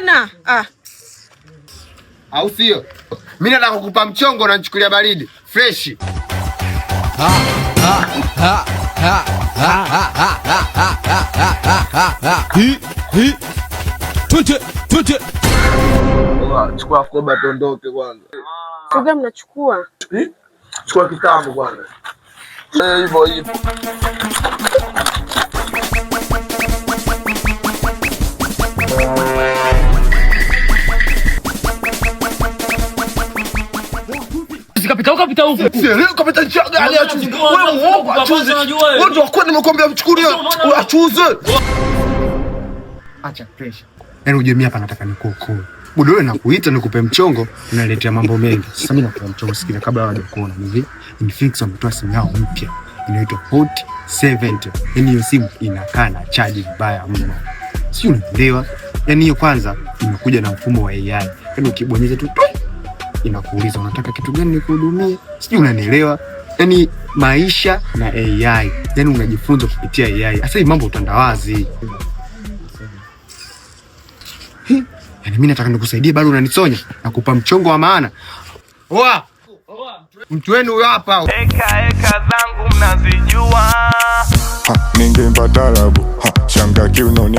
bwana. Au sio? Mimi nataka kukupa mchongo na nichukulia baridi fresh. Tunte. Chukua koba tondoke kwanza. Sasa mnachukua. Chukua kitabu kwanza. Hivyo. Kapita huko. Leo kapita chaga ali achuze. Wewe muogo achuze. Wewe ndio kwani nimekwambia mchukulie. Achuze. Acha pressure. Yaani uje mimi hapa nataka nikuokoe. Budo wewe nakuita nikupe mchongo, unaletea mambo mengi. Sasa mimi nakupa mchongo sikiliza kabla hawaja kuona hivi. Infinix wametoa simu yao mpya. Inaitwa Hot 70. Yaani hiyo simu inakaa na charge vibaya mno. Sio unaelewa? Yaani hiyo kwanza imekuja na mfumo wa AI. Yaani ukibonyeza tu inakuuliza unataka kitu gani nikuhudumie. Sijui unanielewa? Yaani maisha na AI. Yaani unajifunza kupitia AI. Sasa hii mambo utandawazi. Yaani mimi nataka nikusaidie bado unanisonya na kupa mchongo wa maana. Oa. Mtu wenu huyo hapa. Eka zangu mnazijua. Ningempa tarabu. Shanga kiunoni.